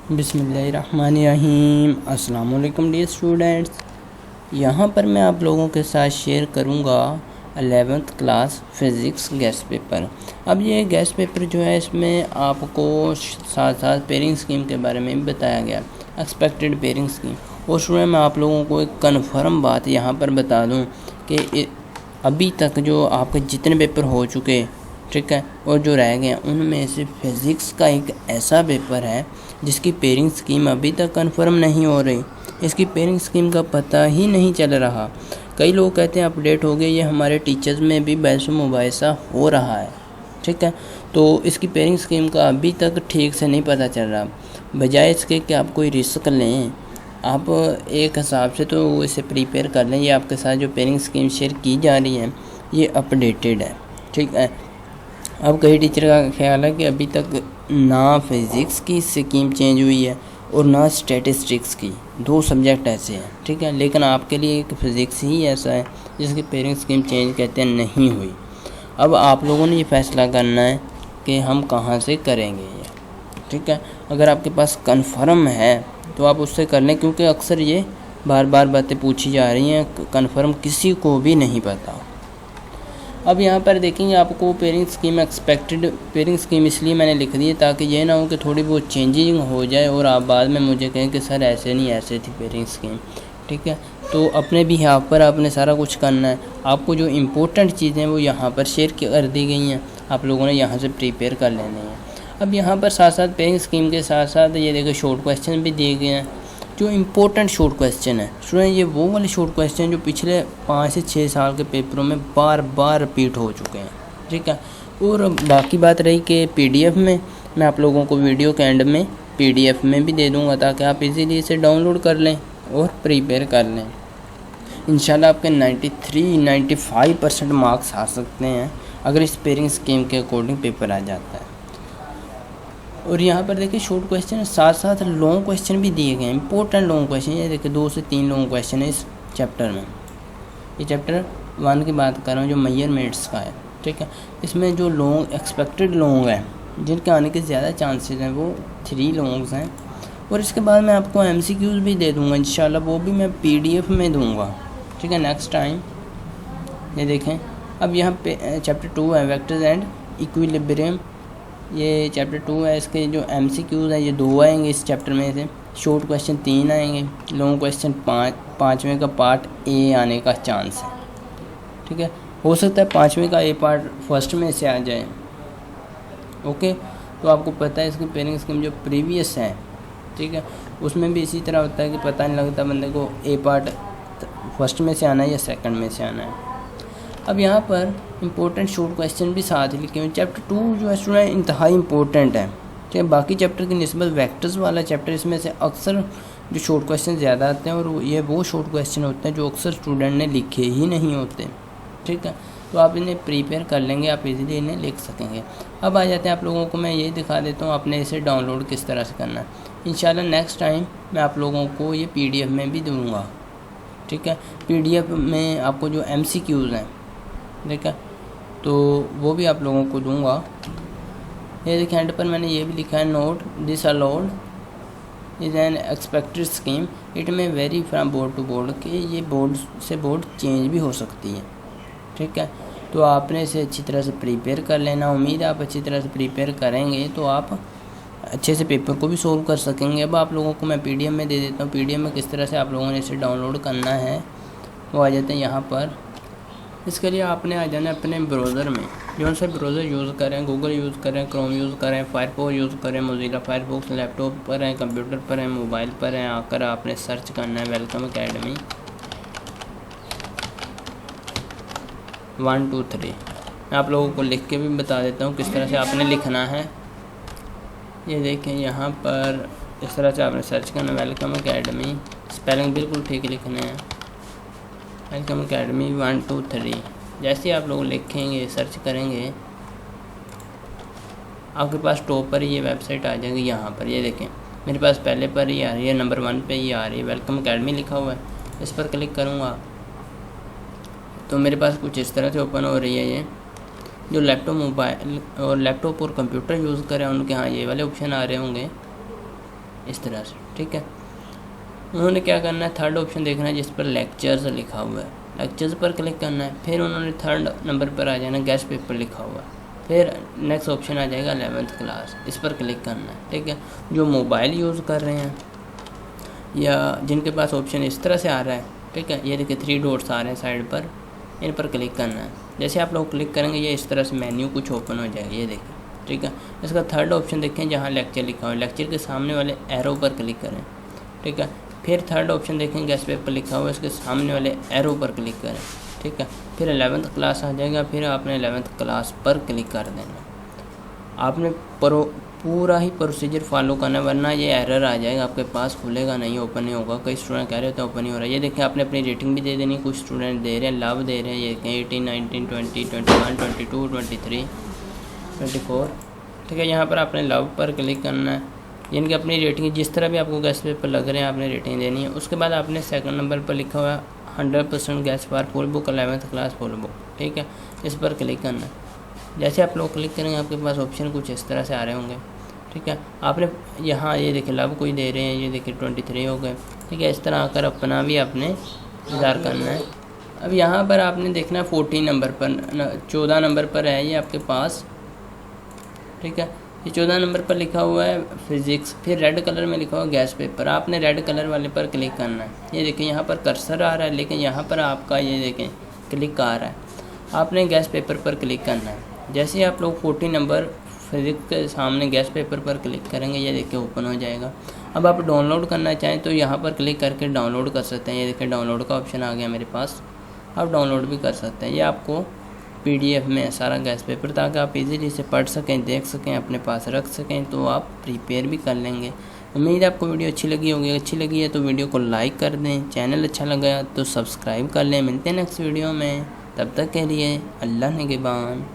बिस्मिल्लाहिर्रहमानिर्रहीम। अस्सलाम वालेकुम डियर स्टूडेंट्स। यहाँ पर मैं आप लोगों के साथ शेयर करूँगा 11th class physics guest paper. अब ये गेस्ट पेपर जो है इसमें आपको साथ साथ पेयरिंग स्कीम के बारे में भी बताया गया, एक्सपेक्टेड पेयरिंग स्कीम। और स्टूडेंट मैं आप लोगों को एक कन्फर्म बात यहाँ पर बता दूँ कि अभी तक जो आपके जितने पेपर हो चुके, ठीक है, और जो रह गए उनमें से फ़िज़िक्स का एक ऐसा पेपर है जिसकी पेयरिंग स्कीम अभी तक कंफर्म नहीं हो रही। इसकी पेयरिंग स्कीम का पता ही नहीं चल रहा। कई लोग कहते हैं अपडेट हो गए, ये हमारे टीचर्स में भी बहस मुबाहिसा हो रहा है, ठीक है। तो इसकी पेयरिंग स्कीम का अभी तक ठीक से नहीं पता चल रहा। बजाय इसके कि आप कोई रिस्क लें, आप एक हिसाब से तो इसे प्रिपेयर कर लें। ये आपके साथ जो पेयरिंग स्कीम शेयर की जा रही है ये अपडेटेड है, ठीक है। अब कई टीचर का ख्याल है कि अभी तक ना फिज़िक्स की स्कीम चेंज हुई है और ना स्टैटिस्टिक्स की, दो सब्जेक्ट ऐसे हैं, ठीक है। लेकिन आपके लिए एक फ़िज़िक्स ही ऐसा है जिसकी पेयरिंग स्कीम चेंज कहते हैं नहीं हुई। अब आप लोगों ने ये फ़ैसला करना है कि हम कहाँ से करेंगे ये, ठीक है। अगर आपके पास कन्फर्म है तो आप उससे कर लें, क्योंकि अक्सर ये बार बार बातें पूछी जा रही हैं, कन्फर्म किसी को भी नहीं पता। अब यहाँ पर देखेंगे आपको pairing scheme, expected pairing scheme इसलिए मैंने लिख दी है ताकि ये ना हो कि थोड़ी बहुत चेंजिंग हो जाए और आप बाद में मुझे कहें कि सर ऐसे नहीं ऐसे थी पेयरिंग स्कीम, ठीक है। तो अपने भी यहाँ पर आपने सारा कुछ करना है। आपको जो इम्पोर्टेंट चीज़ें वो यहाँ पर शेयर कर दी गई हैं, आप लोगों ने यहाँ से प्रिपेयर कर लेनी है। अब यहाँ पर साथ साथ पेयरिंग स्कीम के साथ साथ ये देखो शॉर्ट क्वेश्चन भी दिए गए हैं, जो इम्पोर्टेंट शॉर्ट क्वेश्चन है। स्टूडेंट ये वो वाले शॉर्ट क्वेश्चन जो पिछले 5 से 6 साल के पेपरों में बार बार रिपीट हो चुके हैं, ठीक है। और बाकी बात रही कि पीडीएफ में मैं आप लोगों को वीडियो के एंड में पीडीएफ में भी दे दूंगा ताकि आप इजीली इसे डाउनलोड कर लें और प्रिपेयर कर लें। इंशाल्लाह आपके 93-95% मार्क्स आ सकते हैं अगर इस पेयरिंग स्कीम के अकॉर्डिंग पेपर आ जाता है। और यहाँ पर देखिए शॉर्ट क्वेश्चन साथ साथ लॉन्ग क्वेश्चन भी दिए गए हैं, इंपॉर्टेंट लॉन्ग क्वेश्चन। ये देखिए 2 से 3 लॉन्ग क्वेश्चन है इस चैप्टर में। ये चैप्टर 1 की बात कर रहा हूँ जो मेजरमेंट्स का है, ठीक है। इसमें जो लॉन्ग एक्सपेक्टेड लॉन्ग है जिनके आने के ज़्यादा चांसेस हैं वो 3 लॉन्ग्स हैं। और इसके बाद मैं आपको MCQs भी दे दूँगा इंशाल्लाह, वो भी मैं PDF में दूँगा, ठीक है, नेक्स्ट टाइम। ये देखें अब यहाँ पे चैप्टर 2 है वेक्टर्स एंड इक्विलिब्रियम। ये चैप्टर 2 है, इसके जो MCQs हैं ये 2 आएंगे इस चैप्टर में से। शॉर्ट क्वेश्चन 3 आएंगे, लॉन्ग क्वेश्चन 5वें का पार्ट ए आने का चांस है, ठीक है। हो सकता है 5वें का ए पार्ट फर्स्ट में से आ जाए, ओके। तो आपको पता है इसकी पेयरिंग स्कीम जो प्रीवियस है, ठीक है, उसमें भी इसी तरह होता है कि पता नहीं लगता बंदे को ए पार्ट फर्स्ट में से आना है या सेकंड में से आना है। अब यहाँ पर इंपॉर्टेंट शॉर्ट क्वेश्चन भी साथ ही लिखे हुए। चैप्टर 2 जो है स्टूडेंट इंतहाई इंपॉर्टेंट है, ठीक है। बाकी चैप्टर की निस्बत वेक्टर्स वाला चैप्टर, इसमें से अक्सर जो शॉर्ट क्वेश्चन ज़्यादा आते हैं और ये वो शॉर्ट क्वेश्चन होते हैं जो अक्सर स्टूडेंट ने लिखे ही नहीं होते, ठीक है। तो आप इन्हें प्रिपेयर कर लेंगे, आप इजीली इन्हें लिख सकेंगे। अब आ जाते हैं आप लोगों को मैं ये दिखा देता हूँ आपने इसे डाउनलोड किस तरह से करना है। इंशाल्लाह नेक्स्ट टाइम मैं आप लोगों को ये PDF में भी दूँगा, ठीक है। PDF में आपको जो MCQs हैं, ठीक है, तो वो भी आप लोगों को दूंगा। ये देखिए एंड पर मैंने ये भी लिखा है, note this allowed is an expected scheme it may vary from board to board, कि ये बोर्ड से बोर्ड चेंज भी हो सकती है, ठीक है। तो आपने इसे अच्छी तरह से प्रिपेयर कर लेना। उम्मीद है आप अच्छी तरह से प्रिपेयर करेंगे तो आप अच्छे से पेपर को भी सोल्व कर सकेंगे। अब आप लोगों को मैं PDF में दे देता हूँ। PDF में किस तरह से आप लोगों ने इसे डाउनलोड करना है वो आ जाते हैं यहाँ पर। इसके लिए आपने आ जाना अपने ब्राउज़र में, जो सा ब्राउज़र यूज़ करें, गूगल यूज़ करें, क्रोम यूज़ करें, फायरफॉक्स यूज़ करें, मोज़िला फायरफॉक्स लैपटॉप पर है, कंप्यूटर पर है, मोबाइल पर है, आकर आपने सर्च करना है वेलकम अकेडमी 1 2 3। मैं आप लोगों को लिख के भी बता देता हूँ किस तरह से आपने लिखना है। ये देखें यहाँ पर इस तरह से आपने सर्च करना वेलकम अकेडमी, स्पेलिंग बिल्कुल ठीक लिखने हैं, वेलकम अकेडमी 1 2 3। जैसे आप लोग लिखेंगे सर्च करेंगे आपके पास टॉप पर ये वेबसाइट आ जाएगी। यहाँ पर ये देखें मेरे पास पहले पर ही आ रही है, नंबर 1 पे ही आ रही है, वेलकम अकेडमी लिखा हुआ है। इस पर क्लिक करूँगा तो मेरे पास कुछ इस तरह से ओपन हो रही है। ये जो लैपटॉप मोबाइल और लैपटॉप और कंप्यूटर यूज़ करें उनके यहाँ ये वाले ऑप्शन आ रहे होंगे, इस तरह से, ठीक है। उन्होंने क्या करना है, थर्ड ऑप्शन देखना है जिस पर लेक्चर्स लिखा हुआ है, लेक्चर्स पर क्लिक करना है। फिर उन्होंने थर्ड नंबर पर आ जाना गेस्ट पेपर लिखा हुआ है। फिर नेक्स्ट ऑप्शन आ जाएगा 11th क्लास, इस पर क्लिक करना है, ठीक है। जो मोबाइल यूज़ कर रहे हैं या जिनके पास ऑप्शन इस तरह से आ रहा है, ठीक है, ये देखिए 3 डॉट्स आ रहे हैं साइड पर, इन पर क्लिक करना है। जैसे आप लोग क्लिक करेंगे ये इस तरह से मेन्यू कुछ ओपन हो जाएगा, ये देखिए, ठीक है। इसका थर्ड ऑप्शन देखें जहाँ लेक्चर लिखा हुआ है, लेक्चर के सामने वाले एरो पर क्लिक करें, ठीक है। फिर थर्ड ऑप्शन देखें गेस्ट पेपर लिखा हुआ है, इसके सामने वाले एरो पर क्लिक करें, ठीक है। फिर 11th क्लास आ जाएगा, फिर आपने 11th क्लास पर क्लिक कर देना। आपने पूरा ही प्रोसीजर फॉलो करना, वरना ये एरर आ जाएगा आपके पास, खुलेगा नहीं, ओपन नहीं होगा। कई स्टूडेंट कह रहे होते हैं ओपन नहीं हो रहा है। ये देखिए आपने अपनी रेटिंग भी दे देनी, कुछ स्टूडेंट दे रहे हैं, लव दे रहे हैं, ये देखें 18, 19, 20, 21, 22, 23, 24, ठीक है। यहाँ पर आपने लव पर क्लिक करना है, यानी कि अपनी रेटिंग जिस तरह भी आपको गेस्ट पेपर लग रहे हैं आपने रेटिंग देनी है। उसके बाद आपने सेकंड नंबर पर लिखा हुआ है 100% guest for full book 11th class full book, ठीक है, इस पर क्लिक करना है। जैसे आप लोग क्लिक करेंगे आपके पास ऑप्शन कुछ इस तरह से आ रहे होंगे, ठीक है। आपने यहाँ ये देखिए लव कोई दे रहे हैं, ये देखिए 23 हो गए, ठीक है। इस तरह आकर अपना भी आपने इंतज़ार करना है। अब यहाँ पर आपने देखना है 14 नंबर पर, 14 नंबर पर है ये आपके पास, ठीक है। ये 14 नंबर पर लिखा हुआ है फिज़िक्स, फिर रेड कलर में लिखा हुआ है गेस्ट पेपर। आपने रेड कलर वाले पर क्लिक करना है। ये देखिए यहाँ पर कर्सर आ रहा है, लेकिन यहाँ पर आपका ये देखें क्लिक आ रहा है। आपने गेस्ट पेपर पर क्लिक करना है। जैसे आप लोग 14 नंबर फिज़िक्स के सामने गेस्ट पेपर पर क्लिक करेंगे, ये देखिए ओपन हो जाएगा। अब आप डाउनलोड करना चाहें तो यहाँ पर क्लिक करके डाउनलोड कर सकते हैं। ये देखिए डाउनलोड का ऑप्शन आ गया मेरे पास, आप डाउनलोड भी कर सकते हैं। ये आपको PDF में सारा गेस्ट पेपर, ताकि आप इजीली इसे पढ़ सकें, देख सकें, अपने पास रख सकें, तो आप प्रिपेयर भी कर लेंगे। उम्मीद है आपको वीडियो अच्छी लगी होगी। अच्छी लगी है तो वीडियो को लाइक कर दें, चैनल अच्छा लगा तो सब्सक्राइब कर लें। मिलते हैं नेक्स्ट वीडियो में, तब तक के लिए अल्लाह निगहबान।